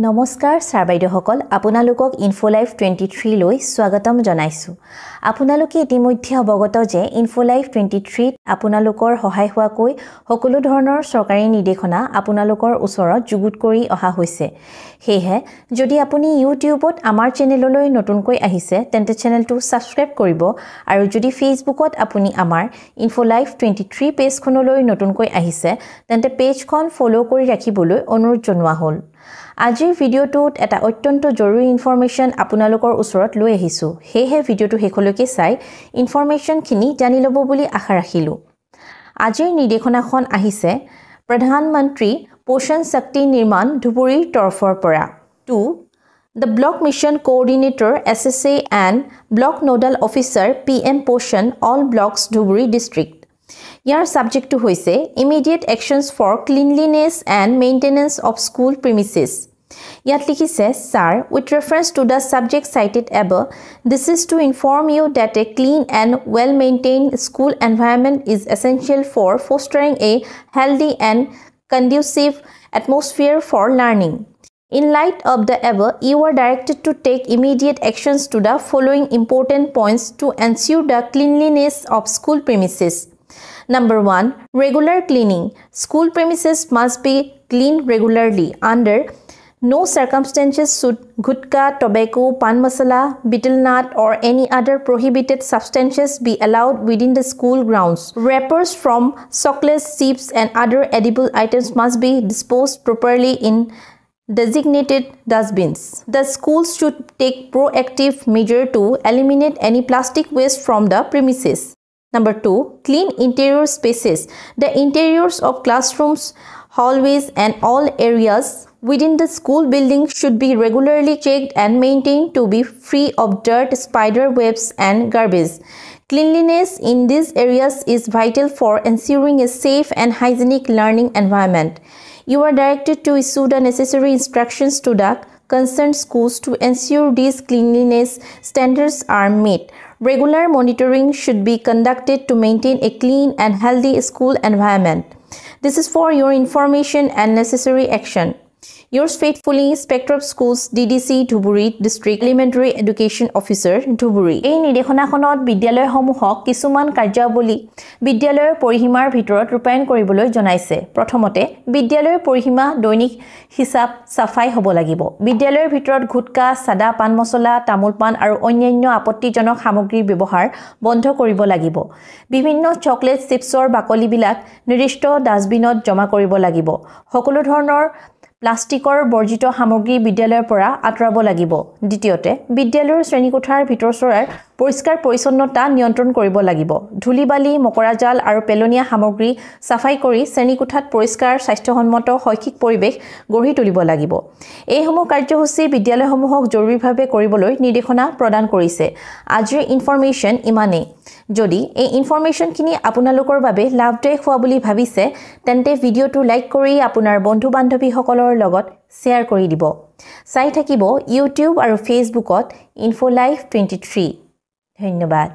নমস্কাৰ ছাৰ বাইদেউসকল আপোনালোকক ইনফোলাইভ 23 লৈ স্বাগতম জনাইছো আপোনালোকে ইতিমধ্যে অৱগত যে ইনফোলাইভ 23 আপোনালোকৰ সহায় হোৱাকৈ সকলো ধৰণৰ চৰকাৰী নিৰ্দেশনা আপোনালোকৰ ওচৰত যুগুত কৰি অহা হৈছে হেহে যদি আপুনি ইউটিউবত আমাৰ চেনেললৈ নতুনকৈ আহিছে তেন্তে চেনেলটো সাবস্ক্ৰাইব কৰিব আৰু যদি ফেসবুকত আপুনি আমাৰ ইনফোলাইভ 23 পেজখনলৈ নতুনকৈ আহিছে তেন্তে পেজখন ফলো কৰি ৰাখিবলৈ অনুৰোধ জনোৱা হ'ল আজিৰ ভিডিওটোত এটা অত্যন্ত জৰুৰী ইনফৰমেশন আপোনালোকৰ ওচৰত লৈ আহিছো হেহে ভিডিওটো হেকলৈকে চাই ইনফৰমেশনখিনি জানি ল'ব বুলি আশা ৰাখিলো আজিৰ নিৰ্দেশনাখন আহিছে প্ৰধানমন্ত্ৰী পোষণ শক্তি নিৰ্মাণ ধুবুৰীৰ তৰফৰ পৰা 2 The Block Mission Coordinator SSA and Block Nodal Officer PM Poshan all blocks Dhuburi district Your subject to hoise immediate actions for cleanliness and maintenance of school premises. Yat likhi says, sir, with reference to the subject cited above, this is to inform you that a clean and well-maintained school environment is essential for fostering a healthy and conducive atmosphere for learning. In light of the above, you are directed to take immediate actions to the following important points to ensure the cleanliness of school premises. Number 1. Regular cleaning. School premises must be cleaned regularly. Under no circumstances should gutka, tobacco, pan masala, betel nut or any other prohibited substances be allowed within the school grounds. Wrappers from chocolates, chips and other edible items must be disposed properly in designated dustbins. The schools should take proactive measure to eliminate any plastic waste from the premises. Number 2. Clean interior spaces. The interiors of classrooms, hallways and all areas within the school building should be regularly checked and maintained to be free of dirt, spider webs and garbage. Cleanliness in these areas is vital for ensuring a safe and hygienic learning environment. You are directed to issue the necessary instructions to the concerned schools to ensure these cleanliness standards are met. Regular monitoring should be conducted to maintain a clean and healthy school environment. This is for your information and necessary action. Yours faithfully, Spectrum Schools, DDC, Dhuburi, District Elementary Education Officer, Dhuburi. এই নিৰ্দেশনাখনত বিদ্যালয়সমূহক কিছুমান কাৰ্যাৱলী বিদ্যালয়ৰ পৰিসীমাৰ ভিতৰত ৰূপায়ণ কৰিবলৈ জনাইছে। প্ৰথমতে বিদ্যালয়ৰ পৰিসীমা দৈনিক হিচাপ সাফাই হ'ব লাগিব। বিদ্যালয়ৰ ভিতৰত গুটকা, সাদা পান মছলা, তামোল পান আৰু অন্যান্য আপত্তিজনক সামগ্ৰীৰ ব্যৱহাৰ বন্ধ কৰিব লাগিব। বিভিন্ন চকলেট চিপছৰ বাকলিবিলাক নিৰ্দিষ্ট ডাষ্টবিনত জমা কৰিব লাগিব। সকলো ধৰণৰ প্লাষ্টিকৰ বৰ্জিত সামগ্ৰী বিদ্যালয়ৰ পৰা আঁতৰাব লাগিব দ্বিতীয়তে বিদ্যালয়ৰ শ্ৰেণীকোঠাৰ ভিতৰচৰাৰ পৰিষ্কাৰ পৰিচ্ছন্নতা নিয়ন্ত্ৰণ কৰিব লাগিব ধুলিবালি মকৰাজাল আৰু পেলনীয়া সামগ্ৰী সাফাই কৰি শ্ৰেণীকোঠাত পৰিষ্কাৰ স্বাস্থ্যসন্মত শৈক্ষিক পৰিৱেশ গঢ়ি তুলিব লাগিব এইসমূহ কাৰ্যসূচী বিদ্যালয়সমূহক জৰুৰীভাৱে কৰিবলৈ নিৰ্দেশনা প্ৰদান কৰিছে আজিৰ ইনফৰমেশন ইমানে যদি এই ইনফৰমেশনখিনি আপোনালোকৰ বাবে লাভদায়ক হোৱা বুলি ভাবিছে তেন্তে ভিডিওটো লাইক কৰি আপোনাৰ বন্ধু বান্ধৱীসকলৰ লগত শ্বেয়াৰ কৰি দিব চাই থাকিব ইউটিউব আৰু ফেসবুকত ইনফোলাইভ 23 ধন্যবাদ